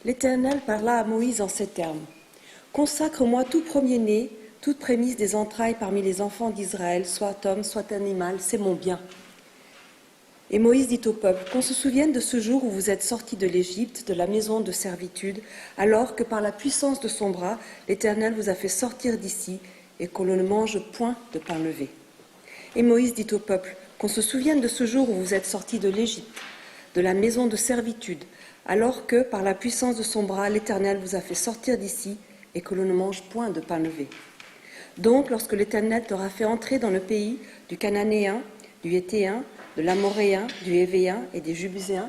L'Éternel parla à Moïse en ces termes. Consacre-moi tout premier-né, toute prémisse des entrailles parmi les enfants d'Israël, soit homme, soit animal, c'est mon bien. Et Moïse dit au peuple, qu'on se souvienne de ce jour où vous êtes sortis de l'Égypte, de la maison de servitude, alors que par la puissance de son bras, l'Éternel vous a fait sortir d'ici, et qu'on ne mange point de pain levé. Et Moïse dit au peuple, qu'on se souvienne de ce jour où vous êtes sortis de l'Égypte, de la maison de servitude, alors que, par la puissance de son bras, l'Éternel vous a fait sortir d'ici, et que l'on ne mange point de pain levé. Donc, lorsque l'Éternel t'aura fait entrer dans le pays du Cananéen, du Héthéen, de l'Amoréen, du Hévéen et des Jubuséens,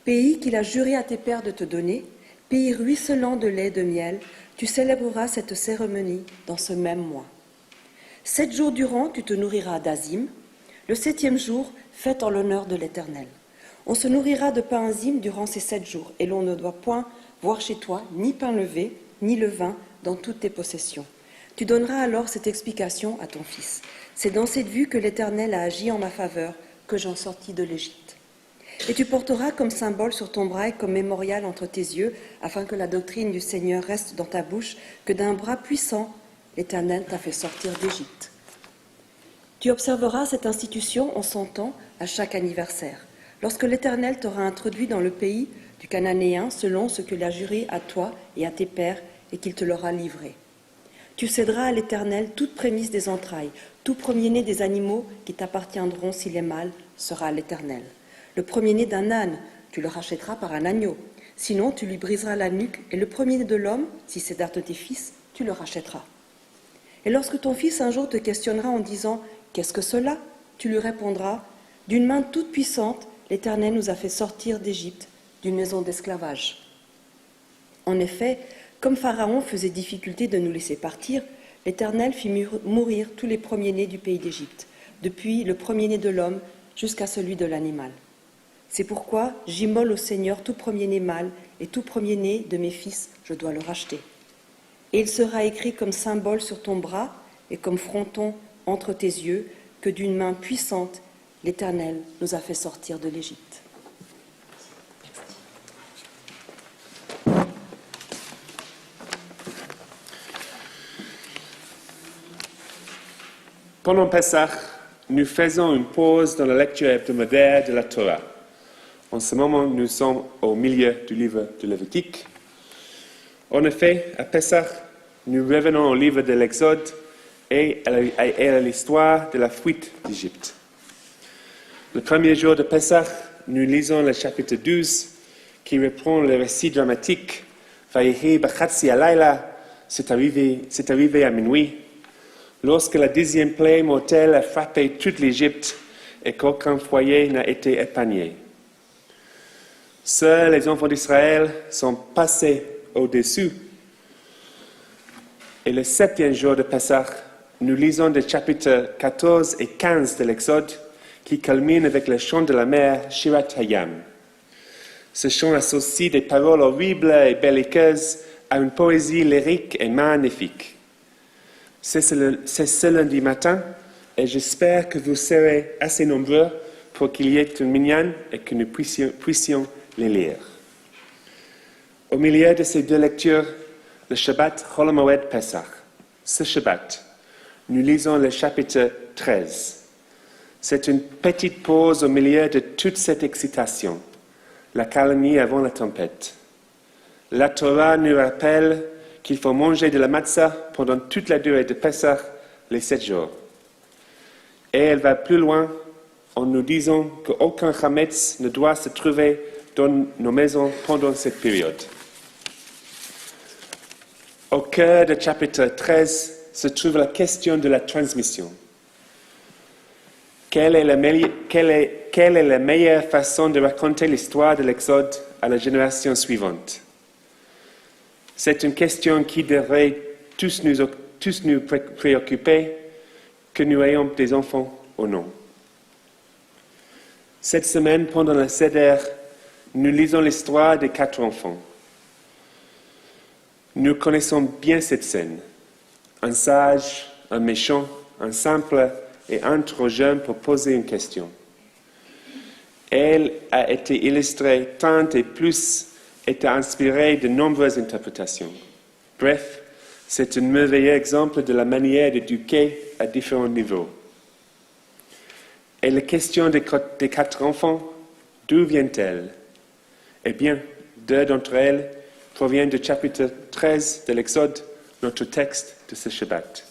pays qu'il a juré à tes pères de te donner, pays ruisselant de lait et de miel, tu célébreras cette cérémonie dans ce même mois. 7 jours durant, tu te nourriras d'azim. Le 7e jour, fête en l'honneur de l'Éternel. On se nourrira de pain azim durant ces 7 jours, et l'on ne doit point voir chez toi ni pain levé, ni levain dans toutes tes possessions. Tu donneras alors cette explication à ton fils. C'est dans cette vue que l'Éternel a agi en ma faveur, que j'en sortis de l'Égypte. Et tu porteras comme symbole sur ton bras et comme mémorial entre tes yeux, afin que la doctrine du Seigneur reste dans ta bouche, que d'un bras puissant, l'Éternel t'a fait sortir d'Égypte. Tu observeras cette institution en son temps à chaque anniversaire, lorsque l'Éternel t'aura introduit dans le pays du Cananéen, selon ce qu'il a juré à toi et à tes pères, et qu'il te l'aura livré. Tu céderas à l'Éternel toute prémisse des entrailles, tout premier-né des animaux qui t'appartiendront s'il est mâle sera à l'Éternel. Le premier-né d'un âne, tu le rachèteras par un agneau. Sinon, tu lui briseras la nuque, et le premier-né de l'homme, si c'est d'un de tes fils, tu le rachèteras. Et lorsque ton fils un jour te questionnera en disant « Qu'est-ce que cela ?» tu lui répondras « D'une main toute puissante, l'Éternel nous a fait sortir d'Égypte, d'une maison d'esclavage. » En effet, comme Pharaon faisait difficulté de nous laisser partir, l'Éternel fit mourir tous les premiers-nés du pays d'Égypte, depuis le premier-né de l'homme jusqu'à celui de l'animal. C'est pourquoi j'immole au Seigneur tout premier-né mâle et tout premier-né de mes fils, je dois le racheter. Et il sera écrit comme symbole sur ton bras et comme fronton entre tes yeux que d'une main puissante, l'Éternel nous a fait sortir de l'Égypte. Pendant Pessah, nous faisons une pause dans la lecture hebdomadaire de la Torah. En ce moment, nous sommes au milieu du livre de Lévitique. En effet, à Pessah, nous revenons au livre de l'Exode et à l'histoire de la fuite d'Égypte. Le premier jour de Pessah, nous lisons le chapitre 12 qui reprend le récit dramatique. Vayehi b'chatzi halayla, c'est arrivé à minuit. Lorsque la 10e plaie mortelle a frappé toute l'Égypte et qu'aucun foyer n'a été épargné. Seuls les enfants d'Israël sont passés au-dessus. Et le 7e jour de Pessah, nous lisons des chapitres 14 et 15 de l'Exode qui culminent avec le chant de la mer Shirat Hayam. Ce chant associe des paroles horribles et belliqueuses à une poésie lyrique et magnifique. C'est ce lundi matin et j'espère que vous serez assez nombreux pour qu'il y ait une minyan et que nous puissions les lire. Au milieu de ces deux lectures, le Shabbat Chol HaMoed Pesach. Ce Shabbat, nous lisons le chapitre 13. C'est une petite pause au milieu de toute cette excitation, la calmie avant la tempête. La Torah nous rappelle qu'il faut manger de la matzah pendant toute la durée de Pessah, les 7 jours. Et elle va plus loin en nous disant qu'aucun chametz ne doit se trouver dans nos maisons pendant cette période. Au cœur du chapitre 13 se trouve la question de la transmission. Quelle est la meilleure façon de raconter l'histoire de l'Exode à la génération suivante? C'est une question qui devrait tous nous préoccuper, que nous ayons des enfants ou non. Cette semaine, pendant la Seder, nous lisons l'histoire des 4 enfants. Nous connaissons bien cette scène. Un sage, un méchant, un simple et un trop jeune pour poser une question. Elle a été illustrée tant et plus et a inspiré de nombreuses interprétations. Bref, c'est un merveilleux exemple de la manière d'éduquer à différents niveaux. Et la question des 4 enfants, d'où viennent-elles? Eh bien, 2 d'entre elles proviennent du chapitre 13 de l'Exode, notre texte de ce Shabbat.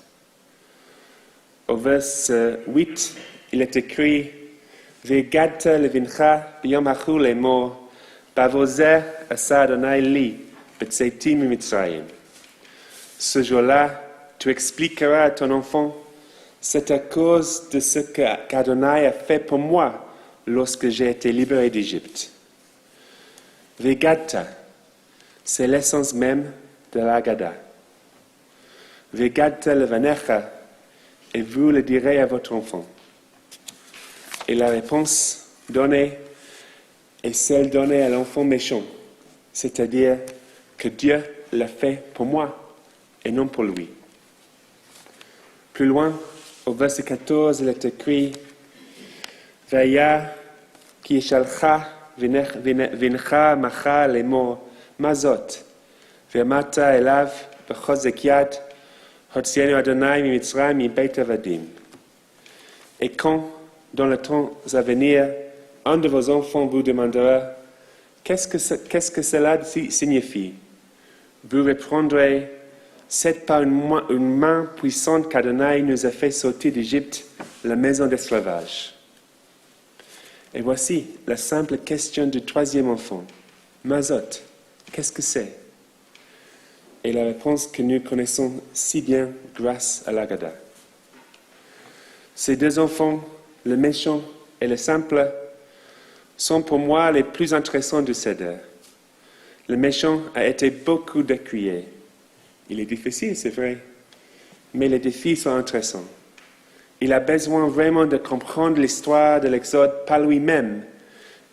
Au verset 8, il est écrit « Ve'gadta levincha b'yom ha'chu lemor, ba'vozer asa Adonai li, b'tzeiti miMitzrayim » Ce jour-là, tu expliqueras à ton enfant, c'est à cause de ce qu'Adonai a fait pour moi lorsque j'ai été libéré d'Égypte. Ve'gadta, c'est l'essence même de l'Agada. Ve'gadta levanecha, et vous le direz à votre enfant. Et la réponse donnée est celle donnée à l'enfant méchant, c'est-à-dire que Dieu l'a fait pour moi et non pour lui. Plus loin, au verset 14, il est écrit « Vaya ki yishalcha vincha macha lemor mazot, ve'amata elav b'chozek yad, hotzienu Adonai miMitzrayim mibeit avadim. » Et quand, dans le temps à venir, un de vos enfants vous demandera « Qu'est-ce que cela signifie ?» Vous répondrez « C'est par une main puissante qu'Adonai nous a fait sortir d'Égypte, la maison d'esclavage. » Et voici la simple question du 3e enfant. Mazot, qu'est-ce que c'est? Et la réponse que nous connaissons si bien grâce à l'Agada. Ces 2 enfants, le méchant et le simple, sont pour moi les plus intéressants du Seder. Le méchant a été beaucoup décrié. Il est difficile, c'est vrai, mais les défis sont intéressants. Il a besoin vraiment de comprendre l'histoire de l'Exode par lui-même,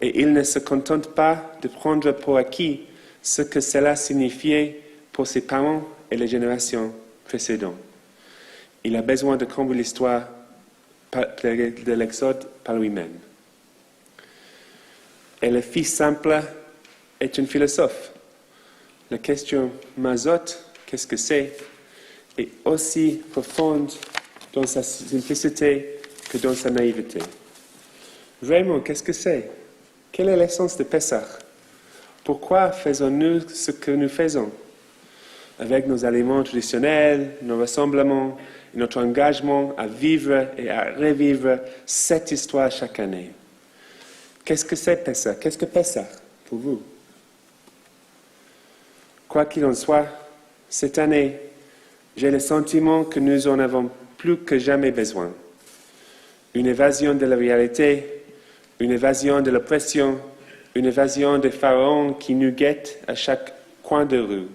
et il ne se contente pas de prendre pour acquis ce que cela signifiait pour ses parents et les générations précédentes. Il a besoin de comprendre l'histoire de l'Exode par lui-même. Et le fils simple est un philosophe. La question mazot, qu'est-ce que c'est, est aussi profonde dans sa simplicité que dans sa naïveté. Vraiment, qu'est-ce que c'est? Quelle est l'essence de Pessah? Pourquoi faisons-nous ce que nous faisons? Avec nos aliments traditionnels, nos rassemblements, et notre engagement à vivre et à revivre cette histoire chaque année. Qu'est-ce que c'est Pessah? Qu'est-ce que Pessah pour vous? Quoi qu'il en soit, cette année, j'ai le sentiment que nous en avons plus que jamais besoin. Une évasion de la réalité, une évasion de l'oppression, une évasion des pharaons qui nous guettent à chaque coin de rue.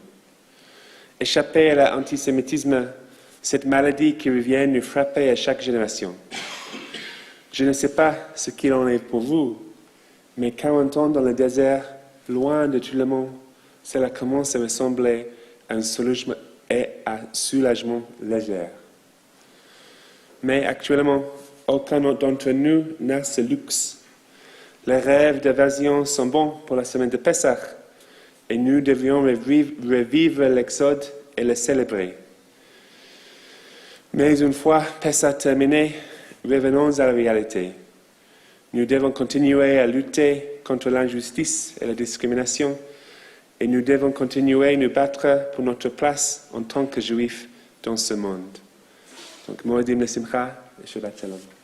Échapper à l'antisémitisme, cette maladie qui revient nous frapper à chaque génération. Je ne sais pas ce qu'il en est pour vous, mais 40 ans dans le désert, loin de tout le monde, cela commence à ressembler à un soulagement léger. Mais actuellement, aucun d'entre nous n'a ce luxe. Les rêves d'évasion sont bons pour la semaine de Pessah, et nous devrions revivre l'Exode et le célébrer. Mais une fois Pessah terminé, revenons à la réalité. Nous devons continuer à lutter contre l'injustice et la discrimination, et nous devons continuer à nous battre pour notre place en tant que Juifs dans ce monde. Donc, Moedim le Simcha et Shabbat Shalom.